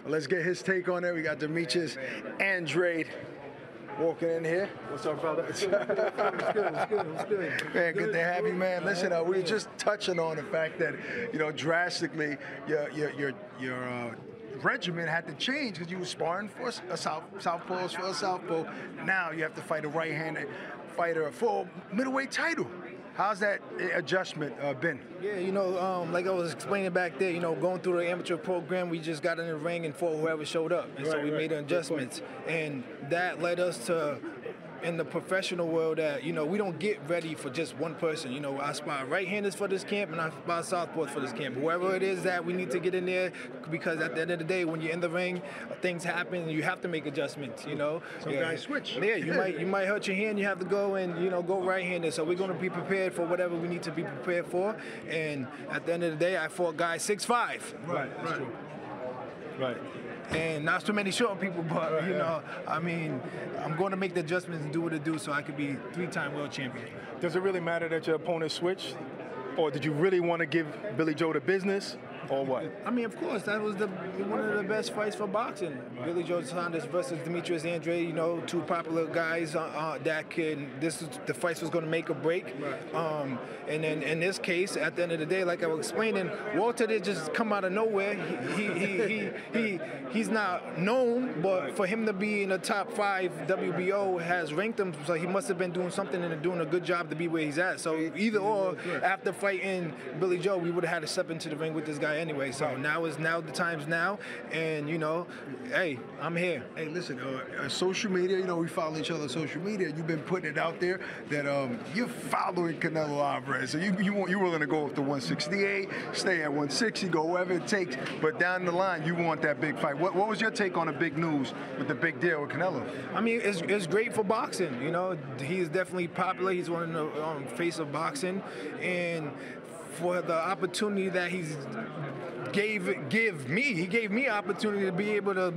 Let's get his take on it. We got Demetrius Andrade walking in here. What's up, brother? What's good? Man, good to have you, man. Listen, we were just touching on the fact that, drastically your regimen had to change because you were sparring for a southpaws for a southpaw. Now you have to fight a right-handed fighter for a middleweight title. How's that adjustment been? Yeah, like I was explaining back there, going through the amateur program, we just got in the ring and fought whoever showed up. And so we made adjustments. And that led us to, in the professional world, that, we don't get ready for just one person. I spot right-handers for this camp and I spot southpaws for this camp. Whoever it is that we need to get in there, because at the end of the day, when you're in the ring, things happen and you have to make adjustments, Some guys switch. Yeah, you might hurt your hand, you have to go and, go right-handed. So we're going to be prepared for whatever we need to be prepared for. And at the end of the day, I fought guys 6'5". Right, that's true. Right. And not so many short people, but, I'm going to make the adjustments and do what it do so I could be 3-time world champion. Does it really matter that your opponent switched? Or did you really want to give Billy Joe the business? Or what? Of course, that was one of the best fights for boxing. Right. Billy Joe Saunders versus Demetrius Andrade, two popular guys the fight was going to make or break. Right. And then in this case, at the end of the day, like I was explaining, Walter did just come out of nowhere. He's not known, but for him to be in the top 5 WBO has ranked him, so he must have been doing something and doing a good job to be where he's at. So either or, after fighting Billy Joe, we would have had to step into the ring with this guy anyway. So now the time's now, and hey, I'm here. Hey, listen, social media, we follow each other on social media. You've been putting it out there that you're following Canelo Alvarez. So you're willing to go up to 168, stay at 160, go wherever it takes. But down the line, you want that big fight. What was your take on the big news with the big deal with Canelo? It's great for boxing. He's definitely popular. He's one of the face of boxing, and for the opportunity that he gave me opportunity to be able to,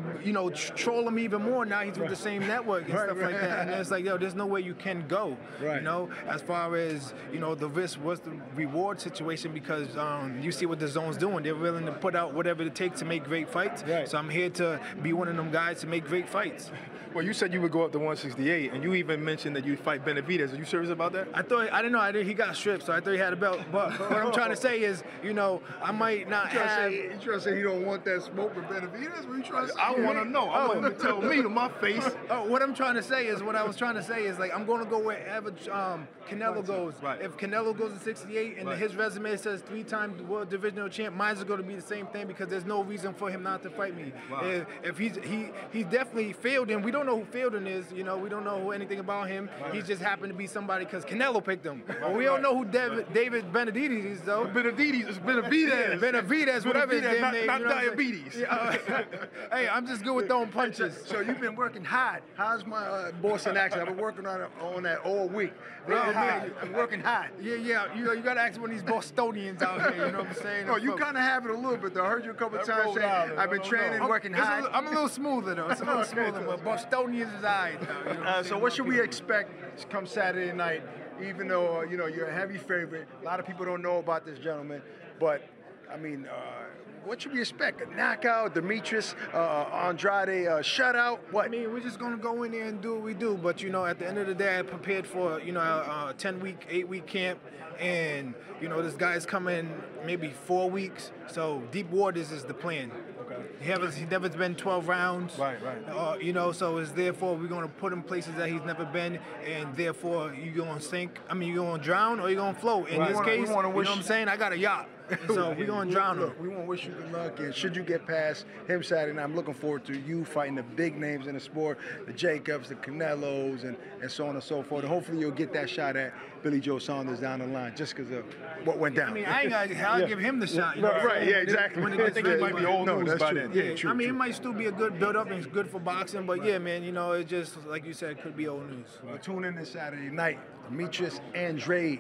troll him even more. Now he's with the same network and stuff like that. And it's like, there's no way you can go, as far as, the risk was the reward situation, because you see what the Zone's doing. They're willing to put out whatever it takes to make great fights. Right. So I'm here to be one of them guys to make great fights. Well, you said you would go up to 168, and you even mentioned that you'd fight Benavidez. Are you serious about that? I didn't know. He got stripped, so I thought he had a belt. But what I'm trying to say is, I might not have. You trying to say he don't want that smoke with Benavidez? What are you trying to say? I want to know. I want him to tell me to my face. What I was trying to say is, like, I'm going to go wherever Canelo goes. Right. If Canelo goes to 68 and his resume says 3-time world divisional champ, mine's going to be the same thing, because there's no reason for him not to fight me. Wow. If he definitely failed, and we don't know who Fielden is. We don't know anything about him. Right. He just happened to be somebody because Canelo picked him. But we don't know who David Benavidez is, though. Benavidez, whatever his damn name. Not diabetes. Hey, I'm just good with throwing punches. So you've been working hard. How's my Boston accent? I've been working on that all week. I'm working hard. Yeah. You got to ask one of these Bostonians out here. You know what I'm saying? Oh, you kind of have it a little bit, though. I heard you a couple times saying I've been training, working hard. I'm a little smoother, though. It's a little smoother, but Bostonians is all right. So what should we expect come Saturday night? Even though you're a heavy favorite, a lot of people don't know about this gentleman. But what should we expect? A knockout, Demetrius Andrade shutout? What? We're just gonna go in there and do what we do. But at the end of the day, I prepared for a 10-week, 8-week camp, and this guy's coming maybe 4 weeks. So deep waters is the plan. Okay. He never been 12 rounds. Right. So it's therefore we're gonna put him places that he's never been, and therefore you're gonna sink. You're gonna drown or you're gonna float. In this case, you know what I'm saying? I got a yacht. So we're going to drown him. We want to wish you good luck, and should you get past him Saturday night, I'm looking forward to you fighting the big names in the sport, the Jacobs, the Canelos, and so on and so forth. And hopefully you'll get that shot at Billy Joe Saunders down the line, just because of what went down. I'll give him the shot. Right, exactly. I think it might be old news by then. Yeah, true. It might still be a good build-up, and it's good for boxing, but yeah, man, it just, like you said, could be old news. Well, tune in this Saturday night. Demetrius Andrade.